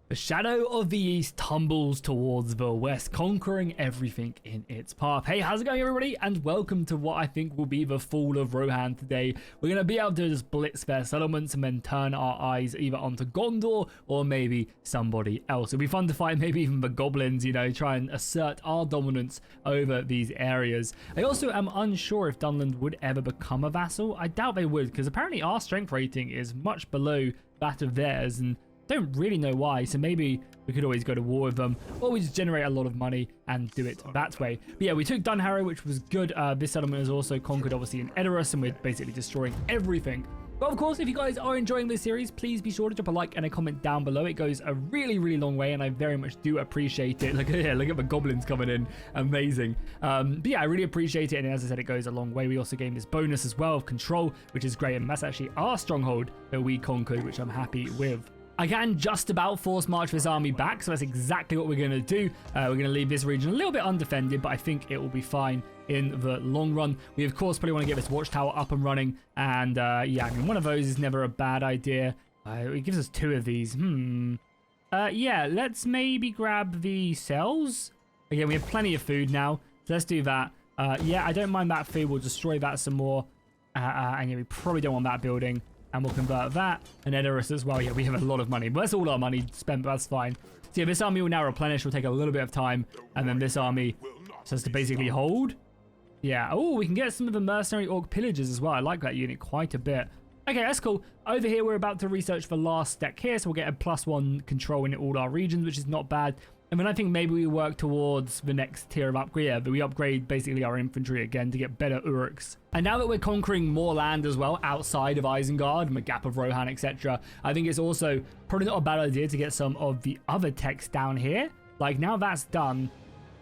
The shadow of the east tumbles towards the west, conquering everything in its path. Hey, how's it going, everybody? And welcome to what I think will be the fall of Rohan today. We're going to be able to just blitz their settlements and then turn our eyes either onto Gondor or maybe somebody else. It'll be fun to fight maybe even the goblins, you know, try and assert our dominance over these areas. I also am unsure if Dunland would ever become a vassal. I doubt they would, because apparently our strength rating is much below that of theirs, and don't really know why, so maybe we could always go to war with them, or we just generate a lot of money and do it that way. But yeah, we took Dunharrow, which was good. This settlement is also conquered, obviously, in Edoras, and we're basically destroying everything. But of course, if you guys are enjoying this series, please be sure to drop a like and a comment down below. It goes a really, really long way, and I very much do appreciate it. Look at the goblins coming in. Amazing. But yeah, I really appreciate it, and as I said, it goes a long way. We also gain this bonus as well of control, which is great, and that's actually our stronghold that we conquered, which I'm happy with. I can just about force march this army back, so that's exactly what we're going to do. We're going to leave this region a little bit undefended, but I think it will be fine in the long run. We, of course, probably want to get this watchtower up and running, and yeah, I mean, one of those is never a bad idea. It gives us 2 of these. Yeah, let's maybe grab the cells. Again, we have plenty of food now, so let's do that. Yeah, I don't mind that food. We'll destroy that some more, and yeah, we probably don't want that building. And we'll convert that and Edoras as well. Yeah, we have a lot of money, but that's all our money spent, but that's fine. So yeah, this army will now replenish. Will take a little bit of time, and then this army has to basically hold. Yeah. Oh, we can get some of the mercenary orc pillagers as well. I like that unit quite a bit. Okay, that's cool. Over here, we're about to research the last deck here, so we'll get a +1 control in all our regions, which is not bad. And then I think maybe we work towards the next tier of upgrade, yeah, but we upgrade basically our infantry again to get better Uruks. And now that we're conquering more land as well, outside of Isengard and the Gap of Rohan, etc., I think it's also probably not a bad idea to get some of the other techs down here. Like, now that's done,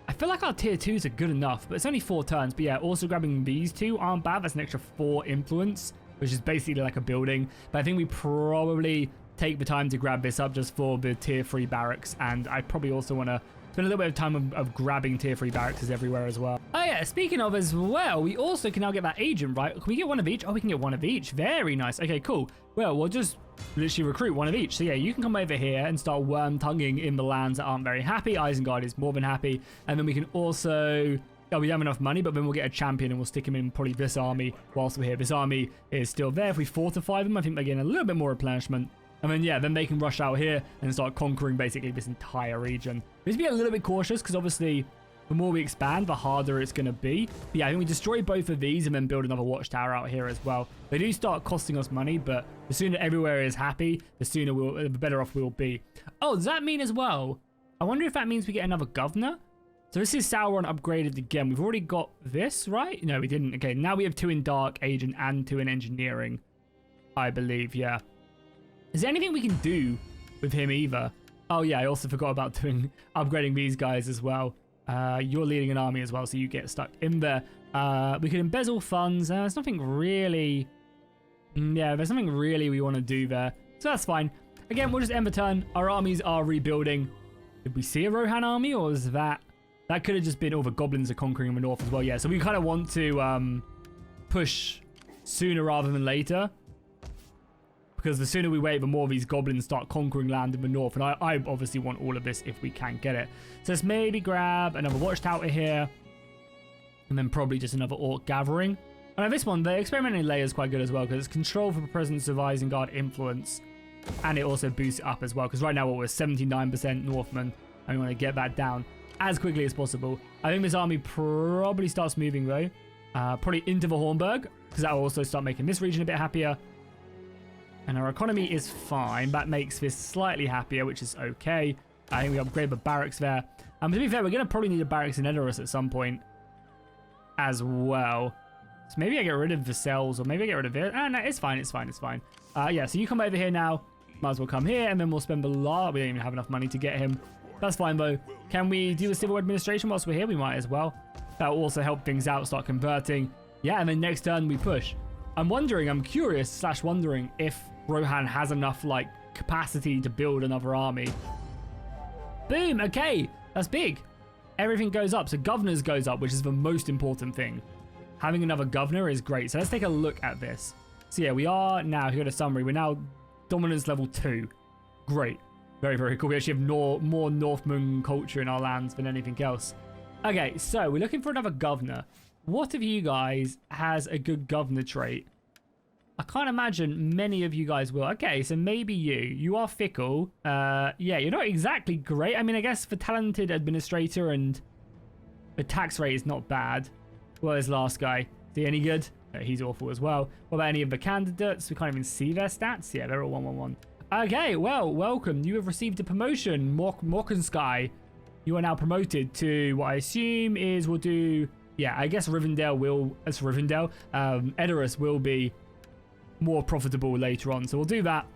I feel like our tier 2s are good enough, but it's only 4 turns. But yeah, also grabbing these 2 aren't bad. That's an extra 4 influence, which is basically like a building. But I think we probably take the time to grab this up just for the tier 3 barracks, and I probably also want to spend a little bit of time of grabbing tier 3 barracks everywhere as well. Oh yeah, speaking of as well, we also can now get that agent, right? Can we get one of each? Oh, we can get one of each. Very nice. Okay, cool. Well, we'll just literally recruit one of each. So yeah, you can come over here and start worm-tonguing in the lands that aren't very happy. Isengard is more than happy. And then we can also... Oh, we have enough money, but then we'll get a champion and we'll stick him in probably this army whilst we're here. This army is still there. If we fortify them, I think they gain a little bit more replenishment. And then, yeah, then they can rush out here and start conquering basically this entire region. We need to be a little bit cautious because obviously the more we expand, the harder it's going to be. But yeah, I think we destroy both of these and then build another watchtower out here as well. They do start costing us money, but the sooner everywhere is happy, the better off we'll be. Oh, does that mean as well? I wonder if that means we get another governor? So this is Sauron upgraded again. We've already got this, right? No, we didn't. Okay, now we have 2 in Dark Agent and 2 in Engineering, I believe, yeah. Is there anything we can do with him either? Oh yeah, I also forgot about upgrading these guys as well. You're leading an army as well, so you get stuck in there. We can embezzle funds. There's nothing really... Yeah, there's nothing really we want to do there. So that's fine. Again, we'll just end the turn. Our armies are rebuilding. Did we see a Rohan army, or was that... That could have just been all the goblins are conquering in the north as well. Yeah, so we kind of want to push sooner rather than later. Because the sooner we wait, the more these goblins start conquering land in the north. And I obviously want all of this if we can get it. So let's maybe grab another watchtower here. And then probably just another orc gathering. And this one, the experimental layer is quite good as well. Because it's control for the presence of Isengard influence. And it also boosts it up as well. Because right now we're 79% Northmen. And we want to get that down as quickly as possible. I think this army probably starts moving though. Probably into the Hornburg. Because that will also start making this region a bit happier. And our economy is fine. That makes this slightly happier, which is okay. I think we upgrade the barracks there. To be fair, we're going to probably need a barracks in Edoras at some point as well. So maybe I get rid of the cells, or maybe I get rid of it. No, it's fine, it's fine, it's fine. Yeah, so you come over here now. Might as well come here, and then we'll spend the lot. We don't even have enough money to get him. That's fine, though. Can we do the civil administration whilst we're here? We might as well. That will also help things out, start converting. Yeah, and then next turn we push. I'm curious / wondering if Rohan has enough, like, capacity to build another army. Boom, okay, that's big. Everything goes up, so governors goes up, which is the most important thing. Having another governor is great, so let's take a look at this. So yeah, we are now, here at a summary, we're now dominance level 2. Great. Very, very cool. We actually have more Northman culture in our lands than anything else. Okay, so we're looking for another governor. What of you guys has a good governor trait? I can't imagine many of you guys will. Okay, so maybe you. You are fickle. Yeah, you're not exactly great. I mean, I guess for talented administrator and the tax rate is not bad. What is last guy? Is he any good? No, he's awful as well. What about any of the candidates? We can't even see their stats. Yeah, they're all 111. Okay, well, welcome. You have received a promotion. Morkensky. You are now promoted to what I assume is we'll do... Yeah, I guess Rivendell will... That's Rivendell. Edoras will be more profitable later on. So we'll do that.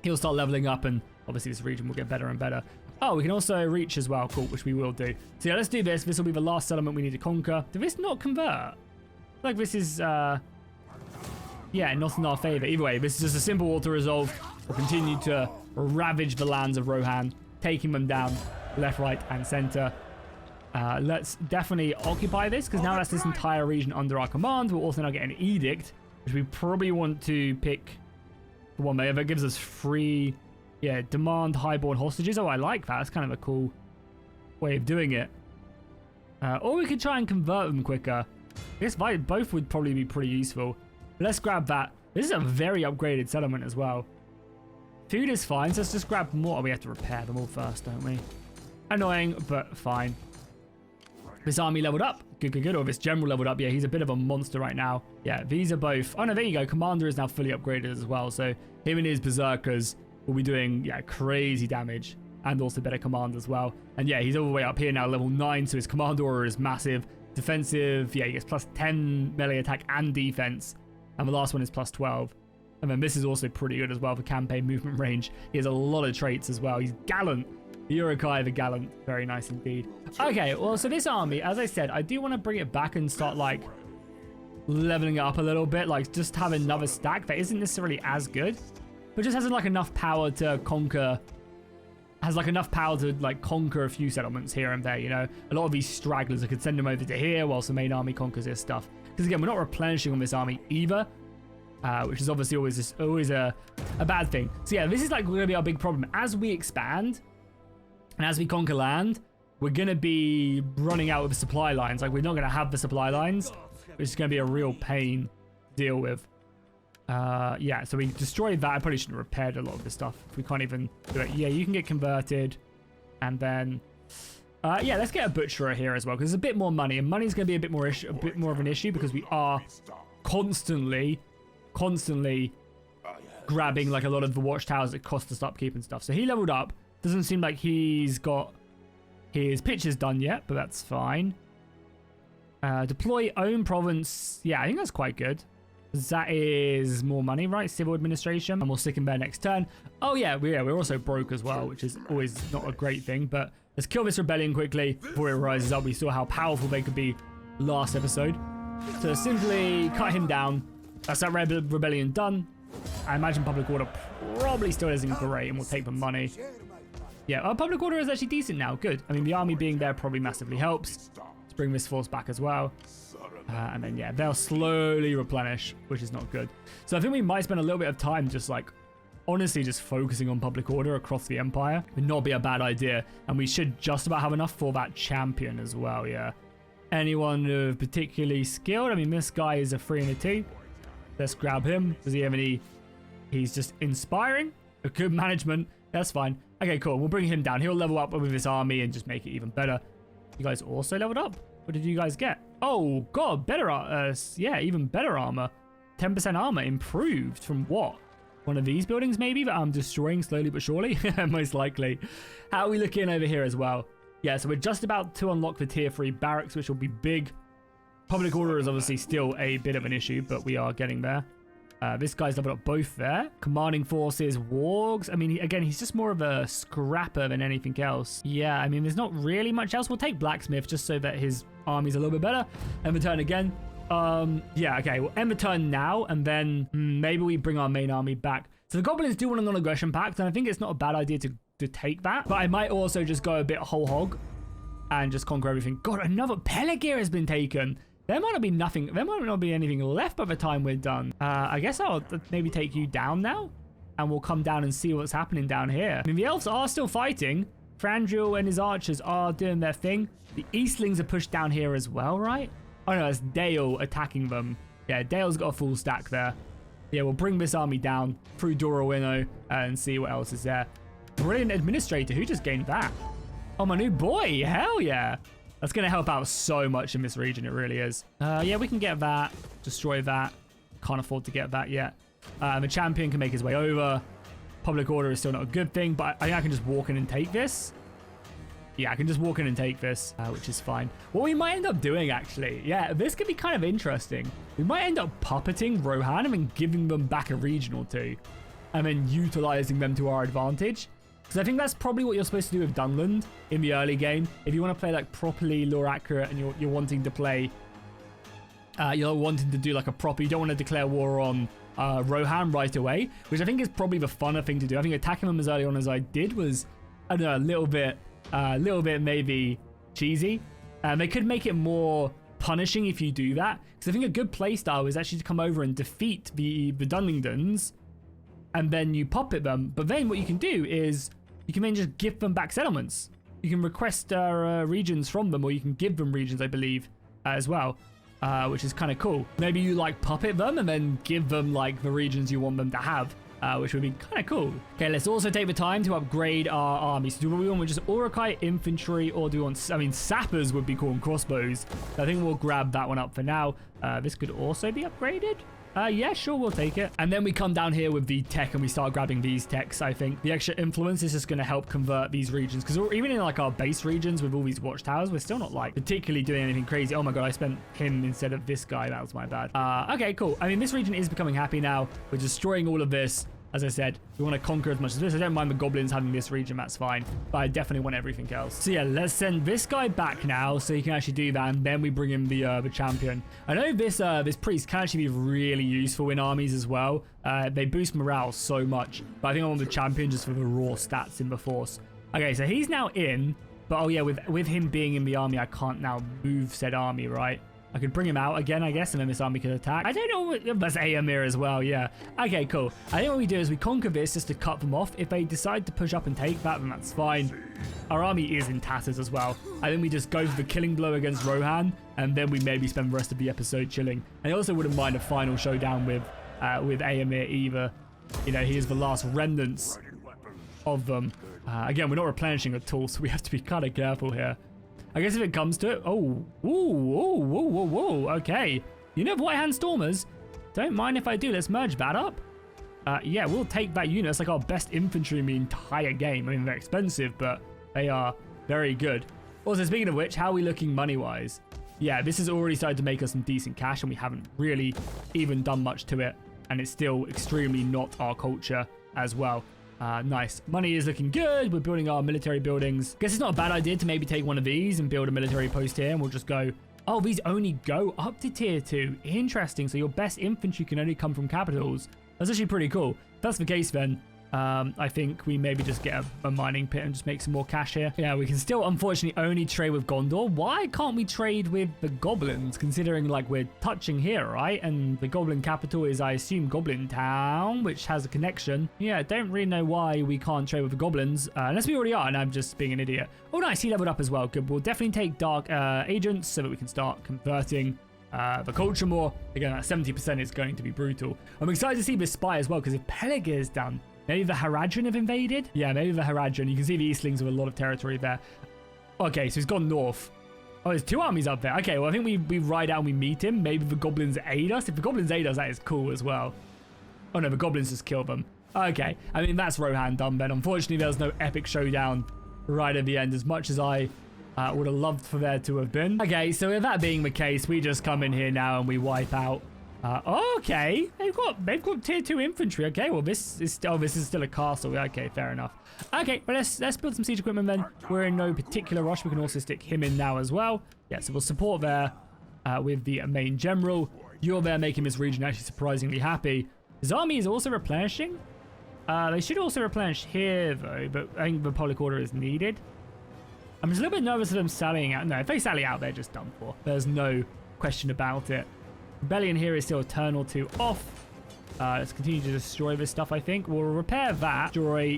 He'll start leveling up and obviously this region will get better and better. Oh, we can also reach as well. Cool, which we will do. So yeah, let's do this. This will be the last settlement we need to conquer. Did this not convert? Like this is... Yeah, not in our favor. Either way, this is just a simple auto-resolve. We'll continue to ravage the lands of Rohan, taking them down left, right, and center. Let's definitely occupy this, because now that's this entire region under our command. We'll also now get an edict, which we probably want to pick the one that gives us free, yeah, demand highborn hostages. Oh, I like that. That's kind of a cool way of doing it. Or we could try and convert them quicker. I guess both would probably be pretty useful. Let's grab that. This is a very upgraded settlement as well. Food is fine, so let's just grab more. Oh, we have to repair them all first, don't we? Annoying, but fine. This army leveled up. Good, good, good. Or this general leveled up. Yeah, he's a bit of a monster right now. Yeah, these are both... Oh, no, there you go. Commander is now fully upgraded as well. So him and his berserkers will be doing, yeah, crazy damage. And also better command as well. And yeah, he's all the way up here now, level 9. So his command aura is massive. Defensive, yeah, he gets plus 10 melee attack and defense. And the last one is plus 12. And then this is also pretty good as well for campaign movement range. He has a lot of traits as well. He's gallant. The Urukai, the gallant. Very nice indeed. Okay, well, so this army, as I said, I do want to bring it back and start, like, leveling it up a little bit. Like, just have another stack that isn't necessarily as good, but just has, like, enough power to conquer... Has, like, enough power to, like, conquer a few settlements here and there, you know? A lot of these stragglers, I could send them over to here whilst the main army conquers this stuff. Because, again, we're not replenishing on this army either. Which is obviously always a bad thing. So yeah, this is like going to be our big problem. As we expand and as we conquer land, we're going to be running out of the supply lines. Like, we're not going to have the supply lines, which is going to be a real pain to deal with. Yeah, so we destroyed that. I probably shouldn't have repaired a lot of this stuff if we can't even do it. Yeah, you can get converted. And then, yeah, let's get a butcherer here as well, because there's a bit more money. And money's going to be a bit more of an issue because we are constantly grabbing like a lot of the watchtowers that cost us upkeep and stuff. So he leveled up. Doesn't seem like he's got his pitches done yet, but that's fine. Deploy own province. Yeah, I think that's quite good. That is more money, right? Civil administration. And we'll stick him there next turn. Oh yeah, we're also broke as well, which is always not a great thing. But let's kill this rebellion quickly before it rises up. We saw how powerful they could be last episode. So simply cut him down. That's that rebellion done. I imagine public order probably still isn't great and we'll take the money. Yeah, our public order is actually decent now. Good. I mean, the army being there probably massively helps. Let's bring this force back as well. And then, yeah, they'll slowly replenish, which is not good. So I think we might spend a little bit of time just like, honestly, just focusing on public order across the empire. Would not be a bad idea. And we should just about have enough for that champion as well, yeah. Anyone particularly skilled? I mean, this guy is a 3 and a 2. Let's grab him. Does he have any... He's just inspiring. A good management. That's fine. Okay, cool. We'll bring him down. He'll level up with his army and just make it even better. You guys also leveled up? What did you guys get? Oh, God. Better... yeah, even better armor. 10% armor improved from what? One of these buildings, maybe, that I'm destroying slowly but surely? Most likely. How are we looking over here as well? Yeah, so we're just about to unlock the tier 3 barracks, which will be big. Public order is obviously still a bit of an issue, but we are getting there. This guy's leveled up both there. Commanding forces, wargs. I mean, again, he's just more of a scrapper than anything else. Yeah, I mean, there's not really much else. We'll take blacksmith just so that his army's a little bit better. End the turn again. Yeah, okay, we'll end the turn now, and then maybe we bring our main army back. So the goblins do want a non-aggression pact, and I think it's not a bad idea to take that. But I might also just go a bit whole hog and just conquer everything. God, another Peligir has been taken. There might not be nothing. There might not be anything left by the time we're done. I guess I'll maybe take you down now. and we'll come down and see what's happening down here. I mean, the elves are still fighting. Frandriel and his archers are doing their thing. The Eastlings are pushed down here as well, right? Oh no, it's Dale attacking them. Yeah, Dale's got a full stack there. Yeah, we'll bring this army down through Dorowino and see what else is there. Brilliant administrator. Who just gained that? Oh, my new boy. Hell yeah. That's going to help out so much in this region. It really is. Yeah, we can get that. Destroy that. Can't afford to get that yet. The champion can make his way over. Public order is still not a good thing, but I think I can just walk in and take this. Yeah, I can just walk in and take this, which is fine. What we might end up doing, actually, yeah, this could be kind of interesting. We might end up puppeting Rohan and then giving them back a region or two, and then utilizing them to our advantage. Because I think that's probably what you're supposed to do with Dunland in the early game. If you want to play like properly lore accurate and you're wanting to play, you're wanting to do like a proper, you don't want to declare war on Rohan right away, which I think is probably the funner thing to do. I think attacking them as early on as I did was, I don't know, a little bit maybe cheesy. They could make it more punishing if you do that, because I think a good playstyle is actually to come over and defeat the Dunlingdons, and then you puppet them. But then what you can do is you can then just give them back settlements. You can request regions from them, or you can give them regions, I believe, as well. Which is kind of cool. Maybe you like puppet them and then give them like the regions you want them to have, which would be kind of cool. Okay, let's also take the time to upgrade our army. So do we want just Urukai infantry, or do we want, I mean, sappers would be cool, and crossbows. So I think we'll grab that one up for now. This could also be upgraded. Yeah, sure, we'll take it. And then we come down here with the tech and we start grabbing these techs, I think. The extra influence is just going to help convert these regions, because even in like our base regions with all these watchtowers, we're still not like particularly doing anything crazy. Oh my god, I spent him instead of this guy. That was my bad. Okay, cool. I mean, this region is becoming happy now. We're destroying all of this. As I said, we want to conquer as much as this. I don't mind the goblins having this region, that's fine. But I definitely want everything else. So yeah, let's send this guy back now so he can actually do that, and then we bring in the champion. I know this priest can actually be really useful in armies as well. They boost morale so much. But I think I want the champion just for the raw stats in the force. Okay, so he's now in. But oh yeah, with him being in the army, I can't now move said army, right? I could bring him out again, I guess, and then this army could attack. I don't know. That's Aemir as well, yeah. Okay, cool. I think what we do is we conquer this just to cut them off. If they decide to push up and take that, then that's fine. Our army is in tatters as well. I think we just go for the killing blow against Rohan, and then we maybe spend the rest of the episode chilling. And I also wouldn't mind a final showdown with Aemir either. You know, he is the last remnants of them. Again, we're not replenishing at all, so we have to be kind of careful here. I guess if it comes to it... Oh, ooh, okay. You know, White Hand Stormers, don't mind if I do. Let's merge that up. Yeah, we'll take that unit. It's like our best infantry in the entire game. I mean, they're expensive, but they are very good. Also, speaking of which, how are we looking money-wise? Yeah, this has already started to make us some decent cash, and we haven't really even done much to it. And it's still extremely not our culture as well. Nice. Money is looking good. We're building our military buildings. Guess it's not a bad idea to maybe take one of these and build a military post here, and we'll just go... Oh, these only go up to tier 2. Interesting. So your best infantry can only come from capitals. That's actually pretty cool. If that's the case, then I think we maybe just get a mining pit and just make some more cash here. Yeah, we can still unfortunately only trade with Gondor. Why can't we trade with the goblins, considering like we're touching here, right? And the goblin capital is, I assume, Goblin Town, which has a connection. Yeah, I don't really know why we can't trade with the goblins, unless we already are, and I'm just being an idiot. Oh nice, he leveled up as well. Good. We'll definitely take dark agents so that we can start converting the culture more. Again, at 70% is going to be brutal. I'm excited to see this spy as well, because if Peleg is done, maybe the Haradrim have invaded? Yeah, maybe the Haradrim. You can see the Eastlings with a lot of territory there. Okay, so he's gone north. Oh, there's 2 armies up there. Okay, well, I think we ride out and we meet him. Maybe the goblins aid us. If the goblins aid us, that is cool as well. Oh, no, the goblins just kill them. Okay, I mean, that's Rohan done then. Unfortunately, there's no epic showdown right at the end, as much as I would have loved for there to have been. Okay, so with that being the case, we just come in here now and we wipe out. Okay, they've got tier 2 infantry. Okay, well this is still a castle. Okay, fair enough. Okay, well let's build some siege equipment then. We're in no particular rush. We can also stick him in now as well. Yeah, so we'll support there with the main general. You're there making this region actually surprisingly happy. His army is also replenishing. They should also replenish here though, but I think the public order is needed. I'm just a little bit nervous of them sallying out. No, if they sally out, they're just done for. There's no question about it. Rebellion here is still a turn or 2 off. Let's continue to destroy this stuff, I think. We'll repair that,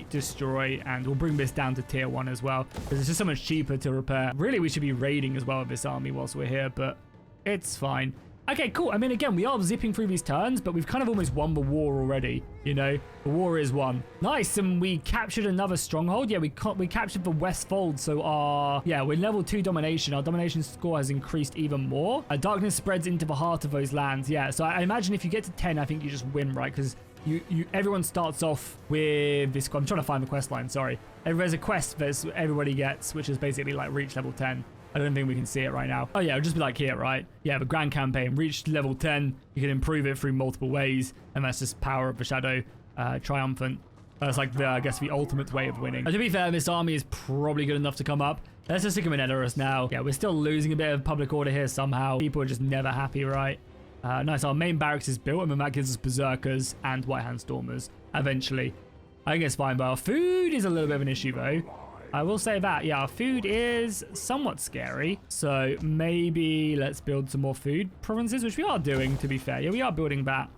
destroy, and we'll bring this down to tier 1 as well, because it's just so much cheaper to repair. Really, we should be raiding as well with this army whilst we're here, but it's fine. Okay, cool. I mean, again, we are zipping through these turns, but we've kind of almost won the war already, you know? The war is won. Nice, and we captured another stronghold. Yeah, we captured the Westfold, so we're level 2 domination. Our domination score has increased even more. Darkness spreads into the heart of those lands. Yeah, so I imagine if you get to 10, I think you just win, right? Because everyone starts off with this. I'm trying to find the quest line, sorry. There's a quest that everybody gets, which is basically like reach level 10. I don't think we can see it right now. Oh yeah, it'll just be like here, right? Yeah, the grand campaign reached level 10. You can improve it through multiple ways, and that's just power of the shadow, triumphant. That's like I guess the ultimate way of winning. To be fair, this army is probably good enough to come up. Let's just stick them in Edoras now. Yeah, we're still losing a bit of public order here somehow. People are just never happy, right? Nice, our main barracks is built, and then that gives us berserkers and white hand stormers eventually. I think it's fine, but our food is a little bit of an issue though. I will say that, yeah, our food is somewhat scary. So maybe let's build some more food provinces, which we are doing, to be fair. Yeah, we are building that.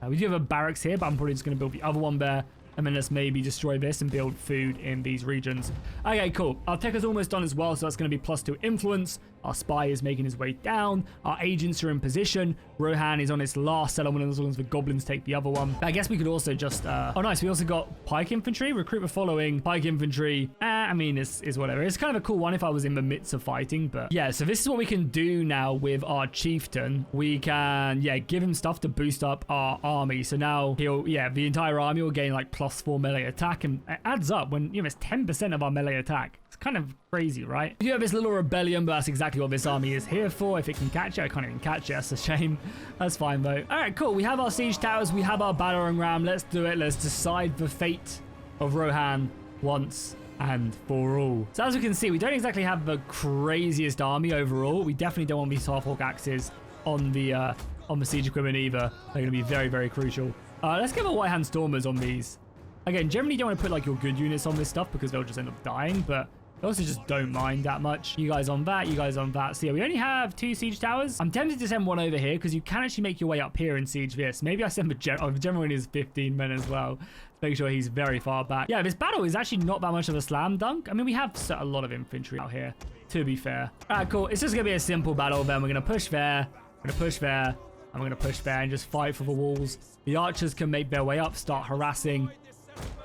We do have a barracks here, but I'm probably just going to build the other one there. And then let's maybe destroy this and build food in these regions. Okay, cool. Our tech is almost done as well, so that's going to be +2 influence. Our spy is making his way down. Our agents are in position. Rohan is on his last settlement as long as the goblins take the other one. But I guess we could also just... Oh, nice. We also got pike infantry. Recruit the following. Pike infantry. I mean, is whatever. It's kind of a cool one if I was in the midst of fighting. But yeah, so this is what we can do now with our chieftain. We can, yeah, give him stuff to boost up our army. So now he'll, yeah, the entire army will gain like +4 melee attack. And it adds up when, you know, it's 10% of our melee attack. It's kind of crazy, right? We do have this little rebellion, but that's exactly what this army is here for. If it can catch it, I can't even catch it. That's a shame. That's fine, though. All right, cool. We have our siege towers. We have our battering ram. Let's do it. Let's decide the fate of Rohan once and for all. So as we can see, we don't exactly have the craziest army overall. We definitely don't want these half-orc axes on the siege equipment either. They're going to be very, very crucial. Let's get the white hand stormers on these. Again, generally you don't want to put like your good units on this stuff because they'll just end up dying, but I also just don't mind that much. You guys on that, you guys on that. So yeah, we only have 2 siege towers. I'm tempted to send one over here because you can actually make your way up here and siege this. Maybe I send the general in his 15 men as well. Make sure he's very far back. Yeah, this battle is actually not that much of a slam dunk. I mean, we have a lot of infantry out here, to be fair. All right, cool. It's just going to be a simple battle then. We're going to push there. We're going to push there. And we're going to push there and just fight for the walls. The archers can make their way up, start harassing,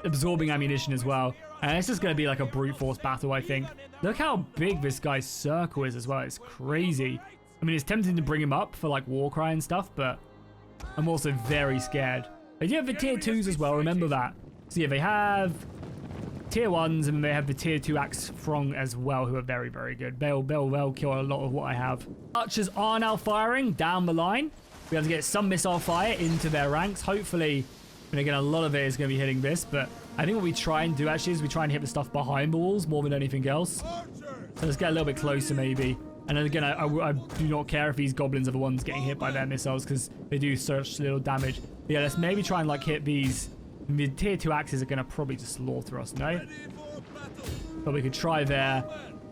absorbing ammunition as well. And it's just going to be like a brute force battle, I think. Look how big this guy's circle is as well. It's crazy. I mean, it's tempting to bring him up for like Warcry and stuff, but I'm also very scared. They do have the tier 2s as well, remember that. So yeah, they have tier 1s and they have the tier 2 Axe Throng as well, who are very, very good. They'll kill a lot of what I have. Archers are now firing down the line. We have to get some missile fire into their ranks. Hopefully, and again, a lot of it is going to be hitting this, but I think what we try and do actually is we try and hit the stuff behind the walls more than anything else. So let's get a little bit closer maybe. And then again, I do not care if these goblins are the ones getting hit by their missiles because they do such little damage. But yeah, let's maybe try and like hit these. The tier 2 axes are going to probably just slaughter us, no? But we could try there.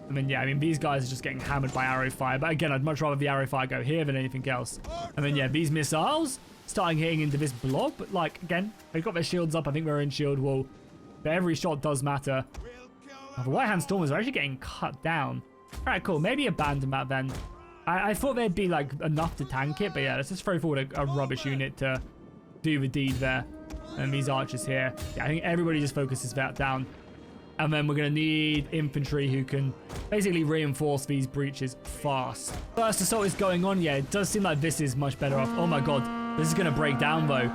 I mean, yeah, I mean, these guys are just getting hammered by arrow fire. But again, I'd much rather the arrow fire go here than anything else. And then, yeah, these missiles starting hitting into this blob. But, like, again, they've got their shields up. I think we're in shield wall. But every shot does matter. Oh, the white hand stormers are actually getting cut down. All right, cool. Maybe abandon that then. I thought there'd be, like, enough to tank it. But, yeah, let's just throw forward a rubbish unit to do the deed there. And these archers here. Yeah, I think everybody just focuses that down. And then we're going to need infantry who can basically reinforce these breaches fast. First assault is going on. Yeah, it does seem like this is much better off. Oh my god. This is going to break down though.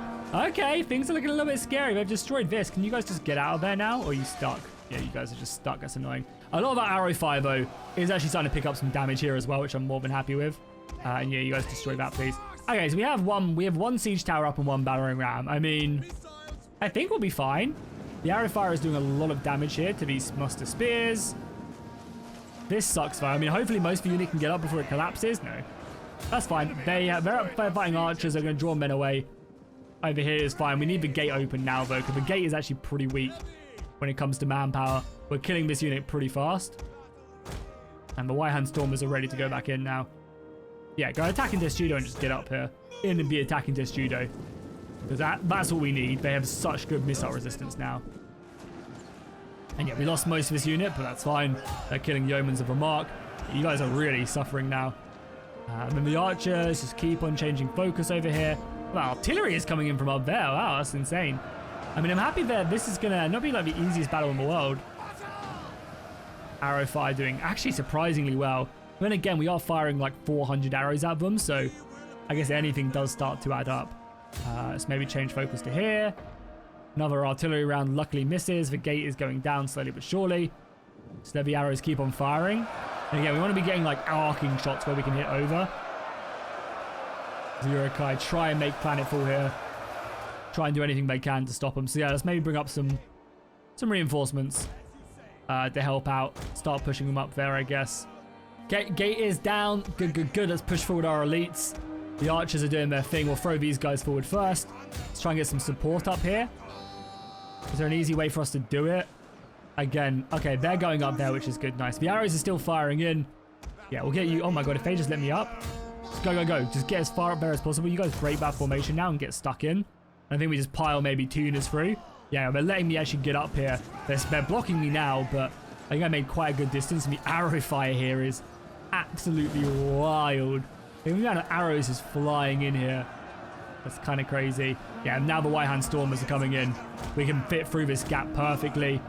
Okay, things are looking a little bit scary. They've destroyed this. Can you guys just get out of there now? Or are you stuck? Yeah, you guys are just stuck. That's annoying. A lot of that arrow fire though is actually starting to pick up some damage here as well, which I'm more than happy with. And yeah, you guys destroy that please. Okay, so we have one siege tower up and one battering ram. I mean, I think we'll be fine. The arrow fire is doing a lot of damage here to these muster spears. This sucks though. I mean, hopefully most of the unit can get up before it collapses. No, that's fine. They're up fighting archers. They're going to draw men away. Over here is fine. We need the gate open now though, because the gate is actually pretty weak when it comes to manpower. We're killing this unit pretty fast. And the white hand stormers are ready to go back in now. Yeah, go attack into Studio and just get up here. In and be attacking this Judo. Because that's what we need. They have such good missile resistance now. And yeah, we lost most of this unit, but that's fine. They're killing yeomans of a mark. You guys are really suffering now. And then the archers just keep on changing focus over here. Well, artillery is coming in from up there. Wow, that's insane. I mean, I'm happy that this is going to not be like the easiest battle in the world. Arrow fire doing actually surprisingly well. Then again, we are firing like 400 arrows at them, so I guess anything does start to add up. Let's maybe change focus to here. Another artillery round luckily misses. The gate is going down slowly but surely. So the arrows keep on firing. And again, we want to be getting like arcing shots where we can hit over. Zero Kai try and make planetfall here. Try and do anything they can to stop them. So yeah, let's maybe bring up some reinforcements to help out. Start pushing them up there, I guess. Gate is down. Good. Let's push forward our elites. The archers are doing their thing. We'll throw these guys forward first. Let's try and get some support up here. Is there an easy way for us to do it? Again, okay, they're going up there, which is good. Nice. The arrows are still firing in. Yeah, we'll get you. Oh my god, if they just let me up. Just go. Just get as far up there as possible. You guys break that formation now and get stuck in. I think we just pile maybe tuners through. Yeah, they're letting me actually get up here. They're blocking me now, but I think I made quite a good distance. And the arrow fire here is absolutely wild. The amount of arrows is flying in here. That's kind of crazy. Yeah, now the White Hand Stormers are coming in. We can fit through this gap perfectly.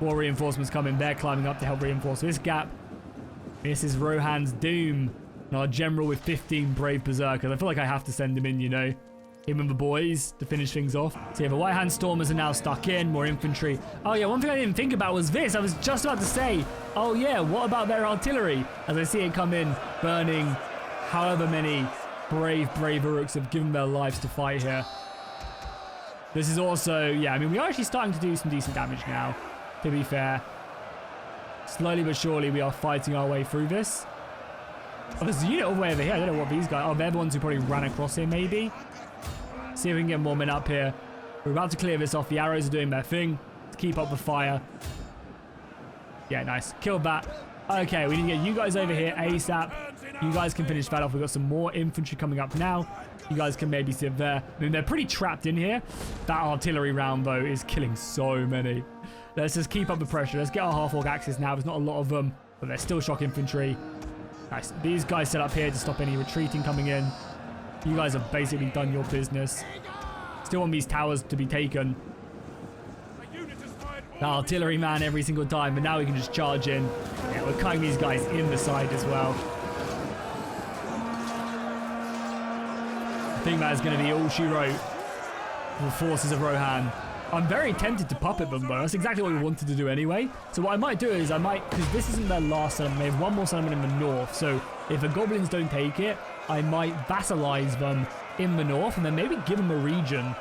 More reinforcements coming. They're climbing up to help reinforce this gap. This is Rohan's doom. And our general with 15 brave berserkers. I feel like I have to send him in, you know. Him and the boys to finish things off. So yeah, the White Hand Stormers are now stuck in. More infantry. Oh yeah, one thing I didn't think about was this. I was just about to say, oh yeah, what about their artillery? As I see it come in, burning however many brave Uruks have given their lives to fight here. This is also, yeah, I mean, we are actually starting to do some decent damage now, to be fair. Slowly but surely, we are fighting our way through this. Oh, there's a unit all the way over here. I don't know what these guys... Oh, they're the ones who probably ran across here, maybe. See if we can get more men up here. We're about to clear this off. The arrows are doing their thing to keep up the fire. Yeah, nice. Killed that. Okay, we need to get you guys over here ASAP. You guys can finish that off. We've got some more infantry coming up now. You guys can maybe sit there. I mean, they're pretty trapped in here. That artillery round, though, is killing so many. Let's just keep up the pressure. Let's get our half-orc axes now. There's not a lot of them, but they're still shock infantry. Nice. These guys set up here to stop any retreating coming in. You guys have basically done your business. Still want these towers to be taken. The artillery man every single time, but now we can just charge in. Yeah, we're cutting these guys in the side as well. I think that is going to be all she wrote for the forces of Rohan. I'm very tempted to puppet them, though. That's exactly what we wanted to do anyway. So what I might do is because this isn't their last settlement, they have one more settlement in the north. So if the goblins don't take it, I might vassalize them in the north and then maybe give them a region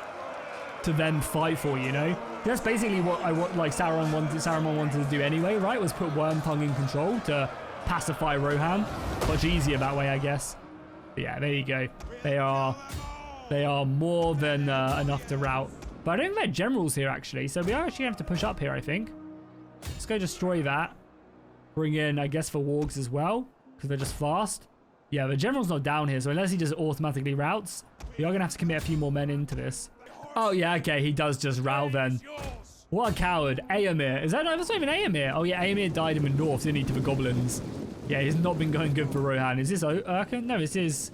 to then fight for, you know? That's basically what Saruman wanted to do anyway, right? Was put Wormtongue in control to pacify Rohan. Much easier that way, I guess. But yeah, there you go. They are more than enough to rout. But I don't think they're generals here, actually. So we are actually going to have to push up here, I think. Let's go destroy that. Bring in, I guess, for wargs as well, because they're just fast. Yeah, the general's not down here, so unless he just automatically routes, we are going to have to commit a few more men into this. Oh, yeah, okay, he does just rout then. What a coward. Aemir. Is that... No, that's not even Aemir. Oh, yeah, Aemir died in the north, didn't he, to the goblins. Yeah, he's not been going good for Rohan. Is this Urken? No, this is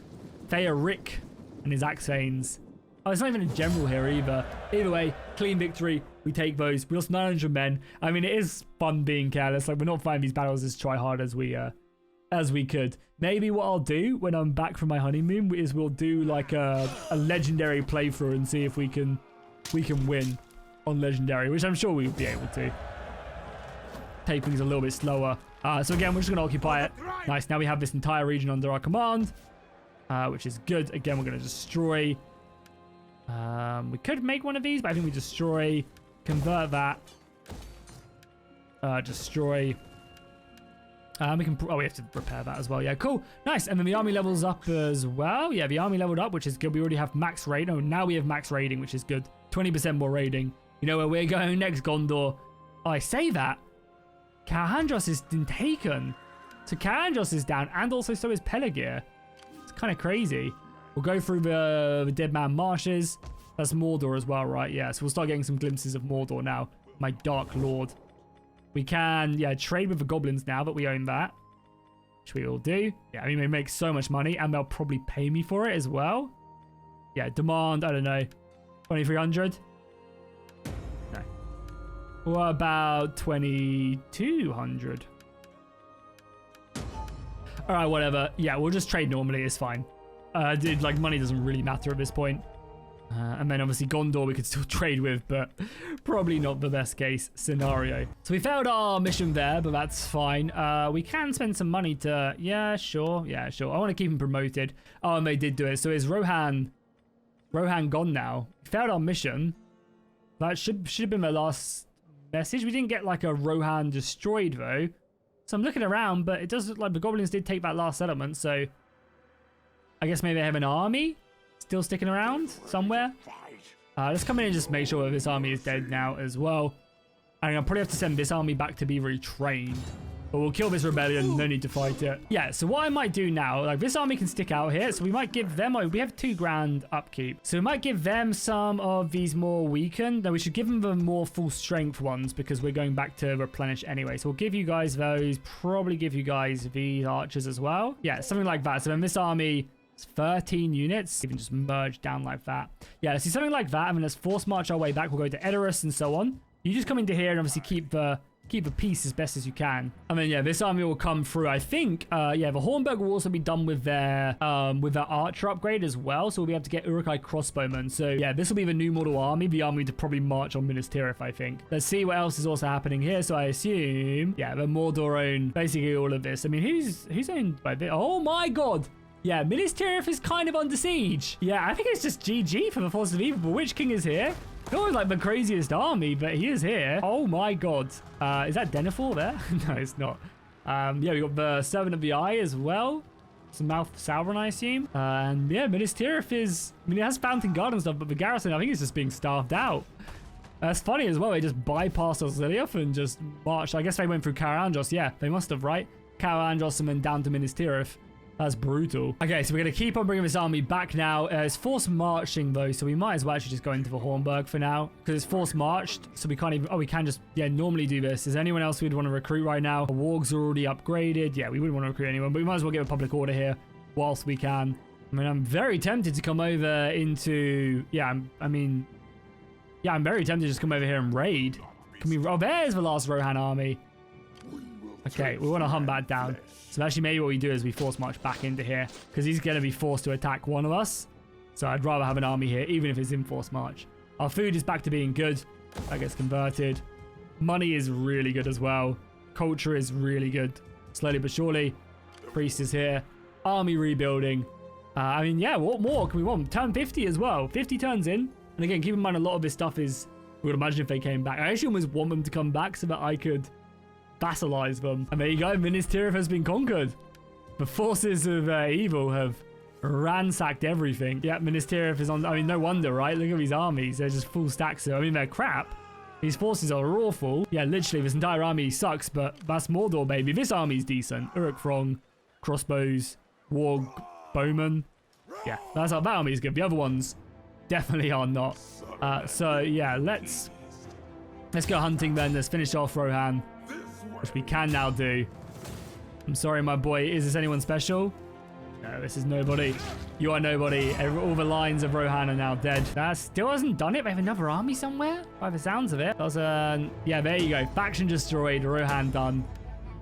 Theorik and his Axanes. Oh, it's not even a general here either. Either way, clean victory. We take those. We lost 900 men. I mean, it is fun being careless. Like, we're not fighting these battles as try hard as we could. Maybe what I'll do when I'm back from my honeymoon is we'll do like a legendary playthrough and see if we can win on legendary, which I'm sure we'll be able to. Take things a little bit slower. So again, we're just going to occupy it. Nice. Now we have this entire region under our command, which is good. Again, we're going to destroy. We could make one of these, but I think we destroy, convert that, destroy. We can. Oh, we have to repair that as well. Yeah, cool, nice. And then the army levels up as well. Yeah, the army leveled up, which is good. We already have max raid. Oh, now we have max raiding, which is good. 20% more raiding. You know where we're going next, Gondor? Oh, I say that. Kahandros has been taken. So Kahandros is down, and also so is Peligir. It's kind of crazy. We'll go through the Dead Man Marshes. That's Mordor as well, right? Yeah, so we'll start getting some glimpses of Mordor now. My Dark Lord. We can, yeah, trade with the goblins now that we own that. Which we all do. Yeah, I mean, we make so much money, and they'll probably pay me for it as well. Yeah, demand, I don't know, 2,300? No. What about 2,200? All right, whatever. Yeah, we'll just trade normally. It's fine. Dude, like, money doesn't really matter at this point. And then obviously Gondor we could still trade with, but probably not the best case scenario. So we failed our mission there, but that's fine. We can spend some money to... Yeah, sure. Yeah, sure. I want to keep him promoted. Oh, and they did do it. So is Rohan gone now? We failed our mission. That should have been my last message. We didn't get like a Rohan destroyed though. So I'm looking around, but it does look like the goblins did take that last settlement. So I guess maybe they have an army still sticking around somewhere. Let's come in and just make sure that this army is dead now as well. And I'll probably have to send this army back to be retrained. But we'll kill this rebellion, no need to fight it. Yeah, so what I might do now, like this army can stick out here. So we might give them, we have 2 grand upkeep. So we might give them some of these more weakened. No, we should give them the more full strength ones because we're going back to replenish anyway. So we'll give you guys those, probably give you guys these archers as well. Yeah, something like that. So then this army... It's 13 units, even just merge down like that. Yeah, let's do something like that, and then let's force march our way back. We'll go to Edoras and so on. You just come into here and obviously keep the peace as best as you can. And then, yeah, this army will come through, I think. Yeah, the Hornburg will also be done with their archer upgrade as well, so we'll be able to get Uruk-hai crossbowmen. So, yeah, this will be the new model army, the army to probably march on Minas Tirith, I think. Let's see what else is also happening here. So I assume, yeah, the Mordor own basically all of this. I mean, who's owned by this? Oh my god! Yeah, Minas Tirith is kind of under siege. Yeah, I think it's just GG for the Forces of Evil. But Witch King is here. Not like the craziest army, but he is here. Oh my god. Is that Denethor there? No, it's not. Yeah, we got the Servant of the Eye as well. Some Mouth Sauron, I assume. And yeah, Minas Tirith is... I mean, it has Fountain Guard and stuff, but the garrison, I think, is just being starved out. That's funny as well. They just bypassed Osgiliath and just marched. I guess they went through Carandros. Yeah, they must have, right? Carandros and then down to Minas Tirith. That's brutal. Okay, so we're going to keep on bringing this army back now. It's forced marching, though, so we might as well actually just go into the Hornburg for now. Because it's forced marched, so we can't even... Oh, we can just, yeah, normally do this. Is there anyone else we'd want to recruit right now? The wargs are already upgraded. Yeah, we wouldn't want to recruit anyone, but we might as well get a public order here whilst we can. I mean, I'm very tempted to come over into... Yeah, I'm very tempted to just come over here and raid. Can we... Oh, there's the last Rohan army. Okay, we want to hunt that down. So actually maybe what we do is we force march back into here because he's going to be forced to attack one of us. So I'd rather have an army here, even if it's in force march. Our food is back to being good. That gets converted. Money is really good as well. Culture is really good. Slowly but surely. Priest is here. Army rebuilding. I mean, yeah, what more can we want? Turn 50 as well. 50 turns in. And again, keep in mind a lot of this stuff is... We would imagine if they came back. I actually almost want them to come back so that I could... vassalize them. And there you go, Minas Tirith has been conquered. The forces of evil have ransacked everything. Yeah, Minas Tirith is on... I mean, no wonder, right? Look at these armies. They're just full stacks. I mean, they're crap. These forces are awful. Yeah, literally, this entire army sucks, but that's Mordor, baby. This army's decent. Uruk-Throng, crossbows, warg, bowmen. Yeah, that army's good. The other ones definitely are not. So, yeah, let's go hunting then. Let's finish off Rohan, which we can now do. I'm sorry, my boy. Is this anyone special? No, this is nobody. You are nobody. All the lines of Rohan are now dead. That still hasn't done it. They have another army somewhere? By the sounds of it. That was yeah, there you go. Faction destroyed. Rohan done.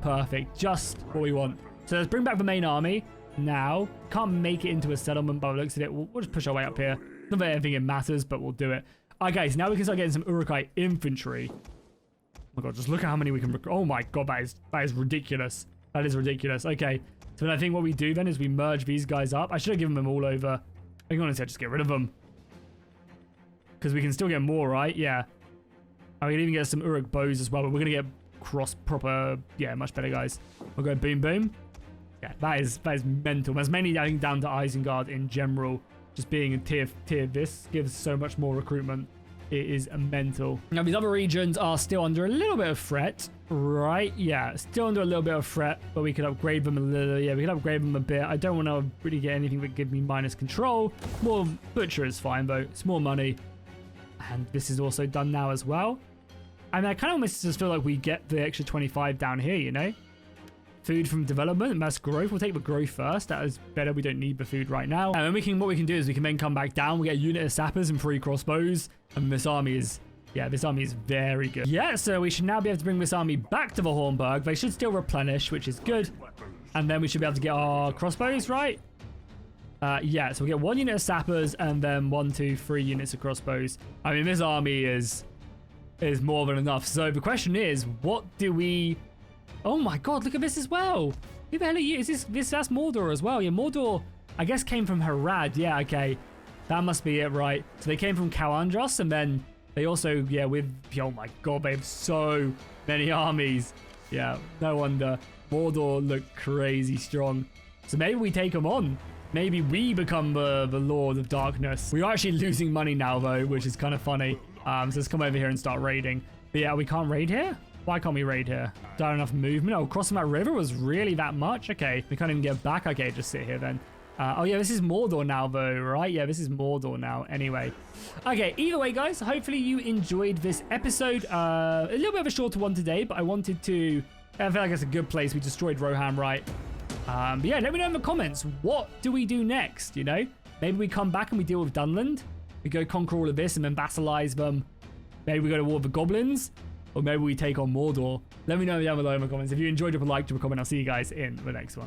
Perfect. Just what we want. So let's bring back the main army. Now, can't make it into a settlement by the looks of it. We'll just push our way up here. Not that anything it matters, but we'll do it. Okay, so now we can start getting some Uruk-hai infantry. Oh my god, just look at how many we can recruit. Oh my god, that is ridiculous. That is ridiculous. Okay, so then I think what we do then is we merge these guys up. I should have given them all over. I can honestly just get rid of them. Because we can still get more, right? Yeah. I can even get some Uruk bows as well, but we're going to get proper, yeah, much better guys. We'll go boom, boom. Yeah, that is mental. That's mainly, I think, down to Isengard in general. Just being a tier this gives so much more recruitment. It is mental. Now, these other regions are still under a little bit of threat, right? Yeah, still under a little bit of threat, but we could upgrade them a little. Yeah, we could upgrade them a bit. I don't want to really get anything that give me minus control. More butcher is fine, though. It's more money. And this is also done now as well. And I kind of almost just feel like we get the extra 25 down here, you know? Food from development, mass growth. We'll take the growth first. That is better. We don't need the food right now. And then what we can do is we can then come back down. We get a unit of sappers and 3 crossbows. And this army is, yeah, this army is very good. Yeah, so we should now be able to bring this army back to the Hornburg. They should still replenish, which is good. And then we should be able to get our crossbows, right? Yeah, so we get 1 unit of sappers and then 1, 2, 3 units of crossbows. I mean, this army is more than enough. So the question is, what do we... Oh my god, look at this as well. Who the hell are you? Is this that's Mordor as well? Yeah, Mordor, I guess, came from Harad. Yeah, okay. That must be it, right? So they came from Kalandros, and then they also, yeah, with... Oh my god, they have so many armies. Yeah, no wonder. Mordor look crazy strong. So maybe we take them on. Maybe we become the Lord of Darkness. We are actually losing money now, though, which is kind of funny. So let's come over here and start raiding. But yeah, we can't raid here? Why can't we raid here? Don't have enough movement. Oh, crossing that river was really that much? Okay, we can't even get back. Okay, just sit here then. Oh yeah, this is Mordor now though, right? Yeah, this is Mordor now. Anyway. Okay, either way, guys, hopefully you enjoyed this episode. A little bit of a shorter one today, but I wanted to... I feel like it's a good place. We destroyed Rohan, right? But yeah, let me know in the comments. What do we do next, you know? Maybe we come back and we deal with Dunland. We go conquer all of this and then vassalize them. Maybe we go to war with the goblins. Or maybe we take on Mordor. Let me know down below in the comments. If you enjoyed, drop a like, drop a comment. I'll see you guys in the next one.